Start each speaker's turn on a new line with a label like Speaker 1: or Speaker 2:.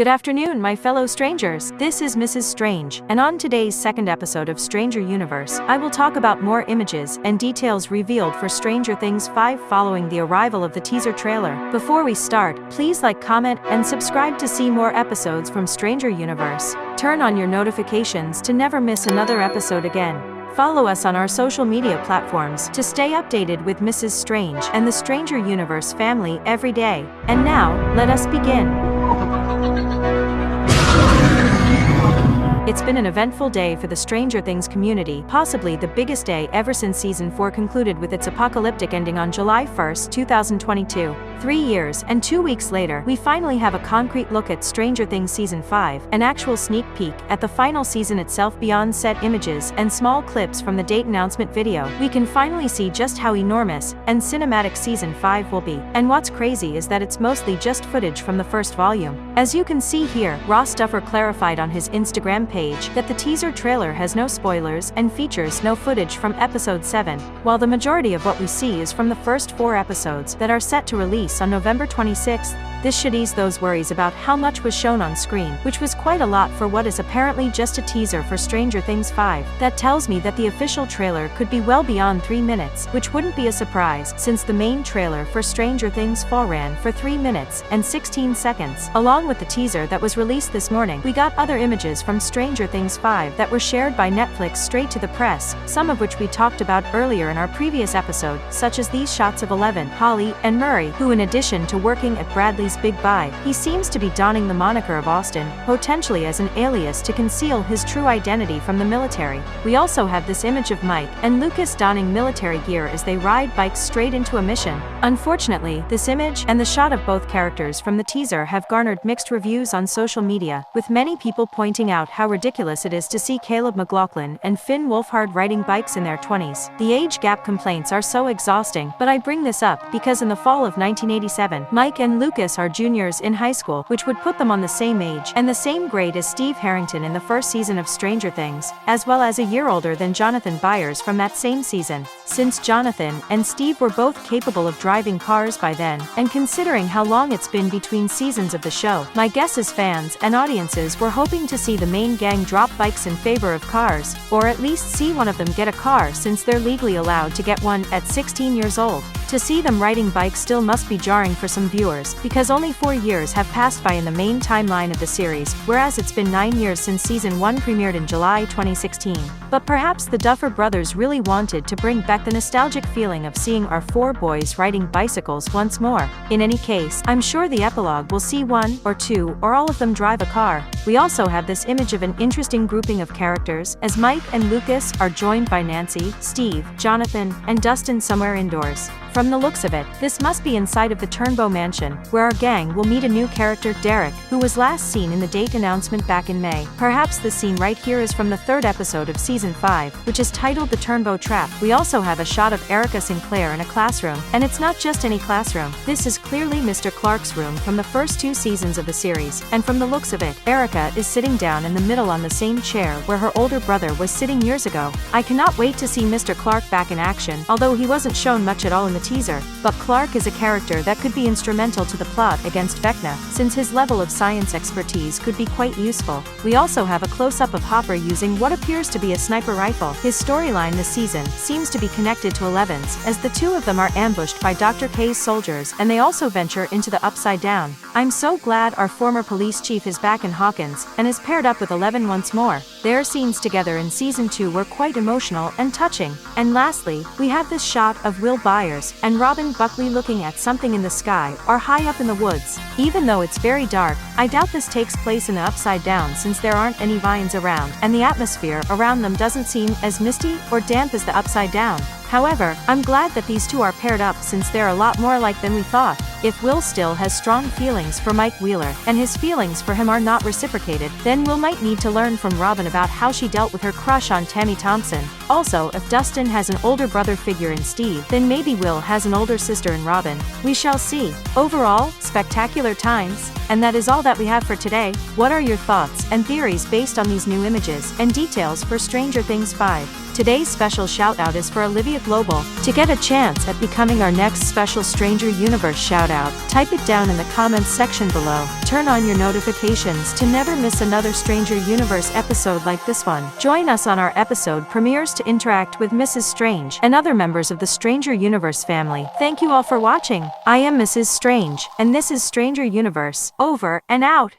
Speaker 1: Good afternoon, my fellow strangers. This is Mrs. Strange, and on today's second episode of Stranger Universe, I will talk about more images and details revealed for Stranger Things 5 following the arrival of the teaser trailer. Before we start, please like, comment, and subscribe to see more episodes from Stranger Universe. Turn on your notifications to never miss another episode again. Follow us on our social media platforms to stay updated with Mrs. Strange and the Stranger Universe family every day. And now, let us begin. It's been an eventful day for the Stranger Things community, possibly the biggest day ever since Season 4 concluded with its apocalyptic ending on July 1, 2022. 3 years and 2 weeks later, we finally have a concrete look at Stranger Things Season 5, an actual sneak peek at the final season itself beyond set images and small clips from the date announcement video. We can finally see just how enormous and cinematic Season 5 will be. And what's crazy is that it's mostly just footage from the first volume. As you can see here, Ross Duffer clarified on his Instagram page that the teaser trailer has no spoilers and features no footage from episode 7, while the majority of what we see is from the first 4 episodes that are set to release on November 26th. This should ease those worries about how much was shown on screen, which was quite a lot for what is apparently just a teaser for Stranger Things 5. That tells me that the official trailer could be well beyond 3 minutes, which wouldn't be a surprise, since the main trailer for Stranger Things 4 ran for 3 minutes and 16 seconds. Along with the teaser that was released this morning, we got other images from Stranger Things 5 that were shared by Netflix straight to the press, some of which we talked about earlier in our previous episode, such as these shots of Eleven, Holly, and Murray, who in addition to working at Bradley's Big Buy, he seems to be donning the moniker of Austin, potentially as an alias to conceal his true identity from the military. We also have this image of Mike and Lucas donning military gear as they ride bikes straight into a mission. Unfortunately, this image and the shot of both characters from the teaser have garnered mixed reviews on social media, with many people pointing out how ridiculous it is to see Caleb McLaughlin and Finn Wolfhard riding bikes in their 20s. The age gap complaints are so exhausting, but I bring this up because in the fall of 1987, Mike and Lucas are juniors in high school, which would put them on the same age and the same grade as Steve Harrington in the first season of Stranger Things, as well as a year older than Jonathan Byers from that same season. Since Jonathan and Steve were both capable of driving cars by then, and considering how long it's been between seasons of the show, my guess is fans and audiences were hoping to see the main gang drop bikes in favor of cars, or at least see one of them get a car since they're legally allowed to get one at 16 years old. To see them riding bikes still must be jarring for some viewers, because only 4 years have passed by in the main timeline of the series, whereas it's been 9 years since Season 1 premiered in July 2016. But perhaps the Duffer brothers really wanted to bring back the nostalgic feeling of seeing our 4 boys riding bicycles once more. In any case, I'm sure the epilogue will see 1 or 2 or all of them drive a car. We also have this image of an interesting grouping of characters, as Mike and Lucas are joined by Nancy, Steve, Jonathan, and Dustin somewhere indoors. From the looks of it, this must be inside of the Turnbow Mansion, where our gang will meet a new character, Derek, who was last seen in the date announcement back in May. Perhaps the scene right here is from the 3rd episode of Season 5, which is titled The Turnbow Trap. We also have a shot of Erica Sinclair in a classroom, and it's not just any classroom. This is clearly Mr. Clark's room from the first 2 seasons of the series, and from the looks of it, Erica is sitting down in the middle on the same chair where her older brother was sitting years ago. I cannot wait to see Mr. Clark back in action, although he wasn't shown much at all in the teaser, but Clark is a character that could be instrumental to the plot against Vecna, since his level of science expertise could be quite useful. We also have a close-up of Hopper using what appears to be a sniper rifle. His storyline this season seems to be connected to Eleven's, as the 2 of them are ambushed by Dr. K's soldiers, and they also venture into the Upside Down. I'm so glad our former police chief is back in Hawkins, and is paired up with Eleven once more. Their scenes together in Season 2 were quite emotional and touching. And lastly, we have this shot of Will Byers and Robin Buckley looking at something in the sky or high up in the woods. Even though it's very dark, I doubt this takes place in the Upside Down since there aren't any vines around, and the atmosphere around them doesn't seem as misty or damp as the Upside Down. However, I'm glad that these 2 are paired up since they're a lot more alike than we thought. If Will still has strong feelings for Mike Wheeler, and his feelings for him are not reciprocated, then Will might need to learn from Robin about how she dealt with her crush on Tammy Thompson. Also, if Dustin has an older brother figure in Steve, then maybe Will has an older sister in Robin. We shall see. Overall, spectacular times. And that is all that we have for today. What are your thoughts and theories based on these new images and details for Stranger Things 5? Today's special shout-out is for Olivia Global. To get a chance at becoming our next special Stranger Universe shout-out, type it down in the comments section below. Turn on your notifications to never miss another Stranger Universe episode like this one. Join us on our episode premieres to interact with Mrs. Strange and other members of the Stranger Universe family. Thank you all for watching. I am Mrs. Strange, and this is Stranger Universe. Over and out.